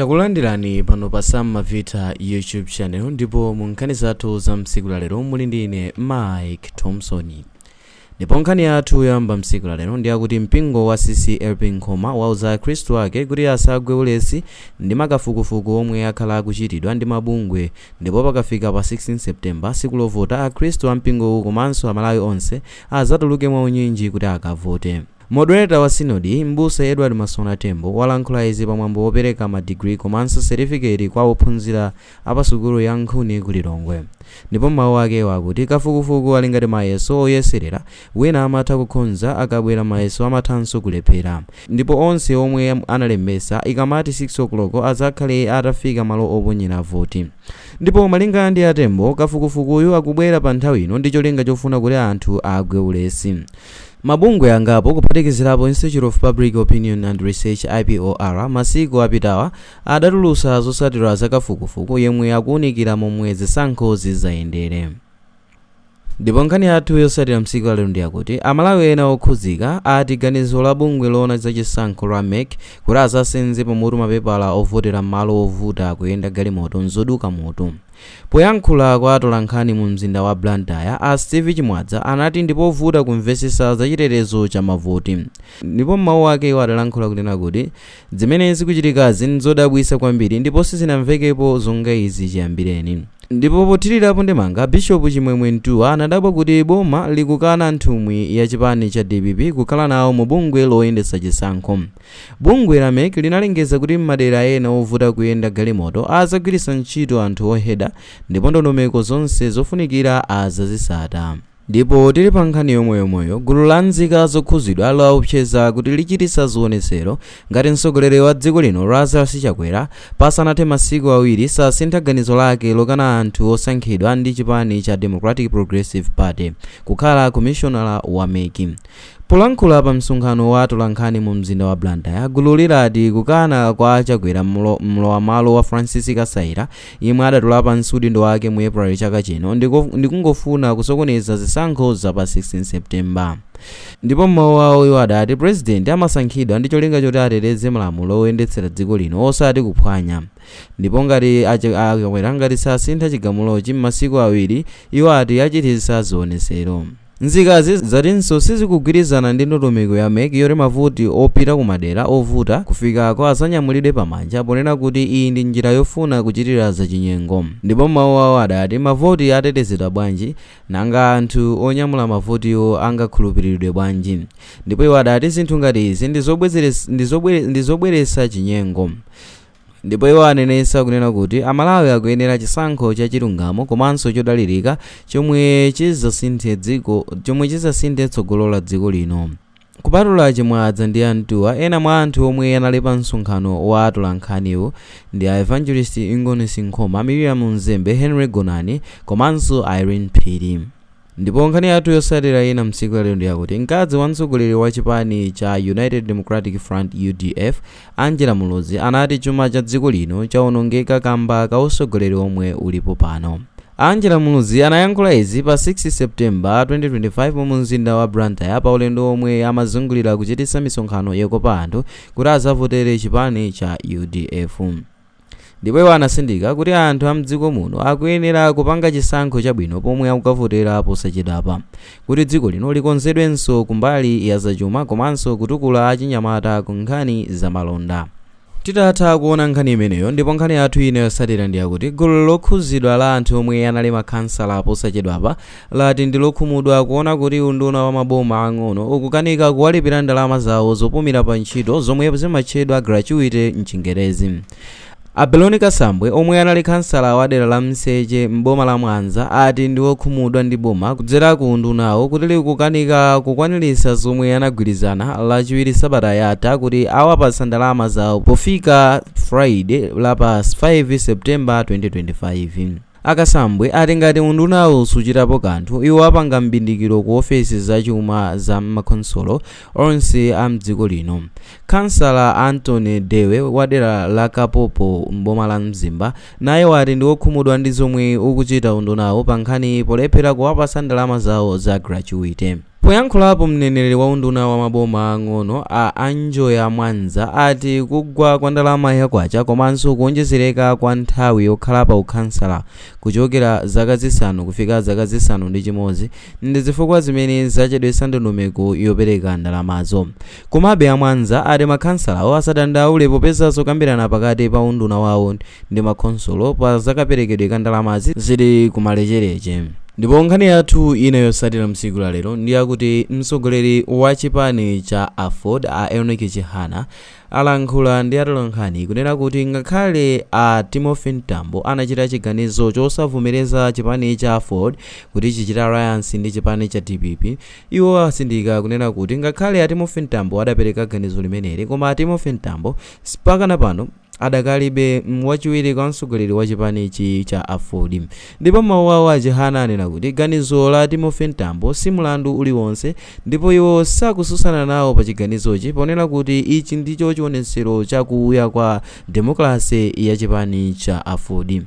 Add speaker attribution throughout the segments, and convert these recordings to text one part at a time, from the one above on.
Speaker 1: Takulandirani pano pa Samavita YouTube channel ndipo munkhani zathu za msiku la lero muli ndi ine Mike Thompson. Ndipo nkhani yathu yamba msiku la lero ndi akuti mpingo wa CCLP Nkhoma wauza Khristu ake kuti asagwe ulesi ndi makafukufuku omwe akhala akuchitidwa ndi mabungwe, ndipo pakafika pa 16 September siku lovota Akhristu a mpingo komanso amalawi onse azatuluke mwaunyinji kuti akavote. Moderator wa Sinodi Mbusa Edward Masona Tembo walankhula izi pamwambo wopereka madigiri komanso certificate kwa ophunzira apasukulu ya Nkhuni ku Lilongwe. Ndipo mawu ake wakuti kafukufuku ali ngati mayeso oyeserera, wina amatha kukhonza akabwera mayeso amathanso kulephera. Ndipo onse omwe analembesa ikamati 6 o'clock azakhale atafika malo oponyera voti. Ndipo malinga ndi Atembo kafukufukuyu akubwera pa nthawi ino ndi cholinga chofuna kuti anthu agwe ulesi. Mabungwe angapo kuphatikizirapo Institute of Public Opinion and Research IPOR masiku apitawa adatulutsa zotsatira za kafukufuku yemwe akuwunikira momwe zisankho zizayendere. Ndipo nkhani yathu yotsatira msiku lero ndi yakuti amalawi ena okhudzika ati ganizo la bungwe loona za chisankho la MEC kuti azasenze pamutu mapepala ovotera malo ovuta kuyenda galimoto nzoduka moto. Poyankhula kwa atolankhani mu mzinda wa Blantyre, a Steve Chimwadza anati ndipo ovuta kumvesesa za chitetezo cha mavoti. Ndipo mawu ake adalankhula kunena kuti zimene zikuchitikazi nzodabwitsa kwambiri ndipo sizinamvekepo zonga izi chiyambireni. Ndipo pothirirapo ndemanga Bishop Chimwemwe Ntuwa anadabwa kuti Boma likukana nthumwi ya chipani cha DPP kukhala nawo mu bungwe loyendetsa chisankho. Bungwe la MEC linalengeza kuti m'madera ena ovuta kuyenda galimoto azagwiritsa ntchito anthu oheda ndipo ndondomeko zonse zofunikira azazitsata. Ndipo tili pa nkhani yomweyo gulu la nzika zokhuzidwa laopseza kuti lichititsa zionetsero ngati mtsogoleri wa dziko lino Lazarus Chakwera pasanathe masiku awiri sasintha ganizo lake lokana anthu osankhidwa ndi chipani cha Democratic Progressive Party kukhala commissioner wa MEC. Polankhula pa msonkhano wa atolankhani mu mzinda wa Blantyre, gulu lirati kukana kwa Chakwera mlowam'malo wa Francis Kasaira yemwe adatula pansi udindo wake mu April chaka chino ndikungofuna kusokoneza zisankho za pa 16 September. Ndipo mawu awo iwo adati president amasankhidwa ndi cholinga choti ateteze malamulo oyendetsera dziko lino osati kuphwanya. Ndipo ngati Chakwera ngati sasintha chigamulochi m'masiku awiri iwo ati achititsa zionetsero. Nzikazi zatinso sizikugwirizana ndi ndondomeko ya MEC yoti mavoti opita kumadera ovuta kufikako azanyamulidwe pamanja ponena kuti iyi ndi njira yofuna kuchitira zachinyengo. Ndipo mawu awo adati mavoti atetezedwa bwanji nanga anthu onyamula mavotiwo angakhulupiridwe bwanji. Ndipo iwo adati zinthu ngati izi ndi zobweretsa chinyengo. Ndipo iwo anenetsa kunena kuti amalawi akuyenera chisankho cha chilungamo komanso chodalirika chomwe chizasinthe tsogolo la dziko lino. Kupatula Chimwadza ndi Antuwa, ena mwa anthu omwe anali pa msonkhano wa atolankhaniwo ndi a Evangelist Ingonis Nkhoma, Miriam Nzembe, Henry Gonani komanso Irene Phiri. Ndipo nkhani yathu yotsatira ina msiku lero ndi yakuti mkazi wa mtsogoleri wa chipani cha United Democratic Front UDF Angela Mulozi anati chuma cha dziko lino chawonongeka kamba ka utsogoleri omwe ulipo pano. Angela Mulozi anayankhula izi pa 6 September 2025 mu mzinda wa Blantyre pa ulendo omwe amazungulira kuchititsa misonkhano yokopa anthu kuti azavotere chipani cha UDF. Ndipo iwo anasindika kuti anthu a mdziko muno akuyenera kupanga chisankho chabwino pomwe akukavotera posachedwapa kuti dziko lino likonzedwenso kumbali ya zachuma komanso kutukula achinyamata ku nkhani za malonda. Titatha kuona nkhani imeneyo, ndipo nkhani yathu ine yotsatira ndi yakuti gulu lokhuzidwa la anthu omwe anali makhansala posachedwapa lati ndi lokhumudwa kuona kuti unduna wa maboma ang'ono ukukanika kuwalipira ndalama zawo zopumira pa ntchito zomwe zimatchedwa gratuity mchingerezi. Abeloni Kasambwe omwe anali khansala wa dera la Mseche m'boma la Mwanza ati ndi wokhumudwa ndi boma kudzera ku undunawo kuti likukanika kukwaniritsa zomwe anagwirizana lachiwiri sabata yatha kuti awapatsa ndalama zawo pofika Friday la pa 5 September 2025. Akasambwe ati ngati undunawo suchitapo kanthu iwo apanga mbindikiro ku ofesi zachuma za makhonsolo onse a mdziko lino. Kansala Anthony Dewe wa dera la Kapopo m'boma la Mzimba naye wati ndi wokhumudwa ndi zomwe ukuchita undunawo pa nkhani polephera kuwapatsa ndalama zawo za gratuity. Poyankhulapo mneneri wa unduna wa maboma ang'ono a Anjoya Mwanza ati kugwa kwa ndalama yakwacha komanso kuonjezereka kwa nthawi yokhalapo ukhansala kuchokera zaka zisanu kufika zaka zisanu ndi chimodzi ndi zifukwa zimene zachedwetsa ndondomeko yopereka ndalamazo. Komabe a Mwanza ati makhansalawo asadandaule popeza zokambirana pakati pa unduna wawo ndi makhonsolo pa zakaperekedwe ka ndalamazi zili kumalechereche. Ndipo nkhani yathu ina yotsatira msiku la lero ndi yakuti mtsogoleri wa chipani cha Afford a Enoki Chihana alankhula ndi atolankhani kunena kuti ngakhale a Timothy Mtambo anachita chiganizo chosavomereza chipani cha Afford kuti chichita alliance ndi chipani cha DPP, iwo asindika kunena kuti ngakhale a Timothy Mtambo adapereka ganizo limeneli koma a Timothy Mtambo mpakana pano adakalibe wachiwiri kwa mtsogoleri wa chipani cha Afford. Ndipo mawu awo a Chihana anena kuti ganizo la Timothy Mtambo si mlandu uliwonse ndipo iwo sakususana nawo pa chiganizochi ponena kuti ichi ndicho chionetsero chakuuya kwa demokrasi ya chipani cha Afford.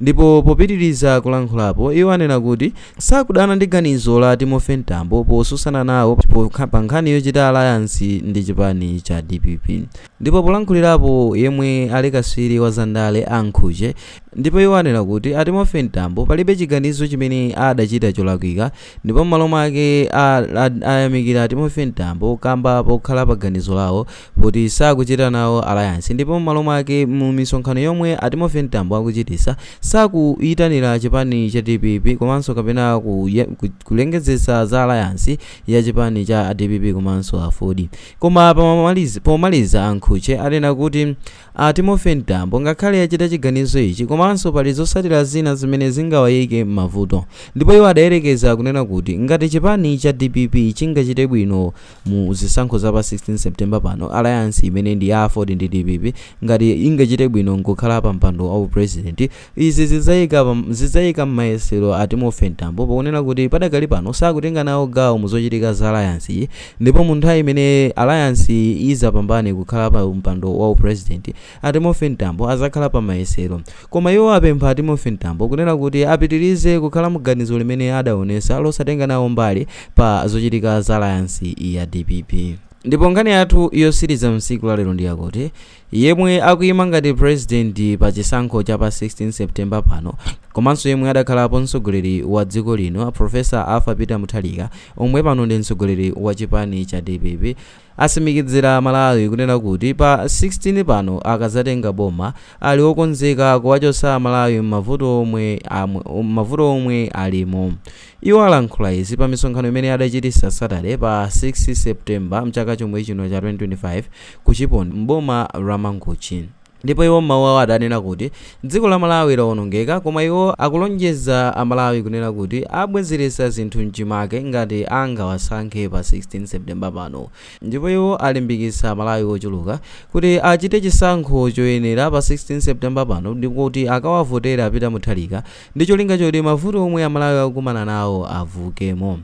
Speaker 1: Ndipo popitiriza kulankhulapo iwo anena kuti sakudana ndi ganizo la Timothy Mtambo posusana nawo pa nkhani yochita alliance ndi chipani cha DPP. Ndipo polankhulirapo yemwe ali kaswiri wa zandale Ankhuche, ndipo iwo anena kuti a Timothy Mtambo palibe chiganizo chimene adachita cholakwika, ndipo m'malo mwake ayamikira a Timothy Mtambo kamba pokhala pa ganizo lawo kuti sakuchita nawo alliance. Ndipo m'malo mwake mu misonkhano yomwe a Timothy Mtambo akuchitisa sakuyitanira chipani cha DPP komanso kapena kulengezesa za alliance ya chipani cha DPP komanso Afford. Koma pomaliza Ankhuche anena kuti a Timothy Mtambo ngakhale achita chiganizo ichi komanso pali zotsatira zina zimene zingawayike m'mavuto. Ndipo iwo adayerekeza kunena kuti ngati chipani cha DPP chingachite bwino mu zisankho za pa 16 September pano, alliance imene ndi ya Afford ndi DPP ngati ingachite bwino nkukhala pa mpando wa president, izi zidzayika m'mayesero a Timothy Mtambo pokunena kuti padakali pano sakutenga nawo gawo mu zochitika za alliance iyi. Ndipo mu nthawi imene alliance izapambane kukhala pa mpando wa president, a Timothy Mtambo azakhala pa mayesero. Koma iwo apempha a Timothy Mtambo kunena kuti apitirize kukhala mu ganizo limene adaonesa losatenga nawo mbali pa zochitika za alliance ya DPP. Ndipo nkhani yathu yosiriza msiku la lero ndi yakuti yemwe akuyima ngati president pa chisankho cha pa 16 September pano komanso yemwe adakhalapo mtsogoleri wa dziko lino Professor Arthur Peter Mutharika omwe pano ndi mtsogoleri wa chipani cha DPP asimikizira Malawi kunena kuti pa 16 pano akazatenga boma ali okonzeka kuwachotsa Malawi m'mavuto omwe alimo. Iwo alankhula izi pa misonkhano imene adachitisa Saturday pa 6 September mchaka chomwe chino cha 2025 ku Chipondo m'boma la Mangochi. Ndipo iwo mawu awo adanena kuti dziko la Malawi lawonongeka, koma iwo akulonjeza a Malawi kunena kuti abwezeretsa zinthu mchimake ngati angawasankhe pa 16 September pano. Ndipo iwo alimbikitsa Malawi ochuluka kuti achite chisankho choyenera pa 16 September pano ndikuti akawavotera Peter Mutharika ndi cholinga choti mavuto omwe a Malawi akukumana nawo avukemo.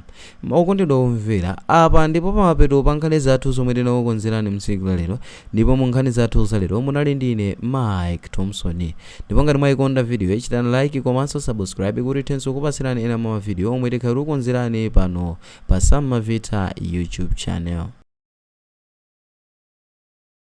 Speaker 1: Okondedwa omvera, apa ndipo pamapeto pa nkhani zathu zomwe tinakukonzerani msiku la lero. Ndipo mu nkhani zathu za lero munali ndine Mike Thompson. Ndipo ngati mwayikonda video chitani like komanso subscribe kuti tithenso kupasirani ena mwa video omwe tikhalukonzerani pano pa Sam Mavita YouTube channel.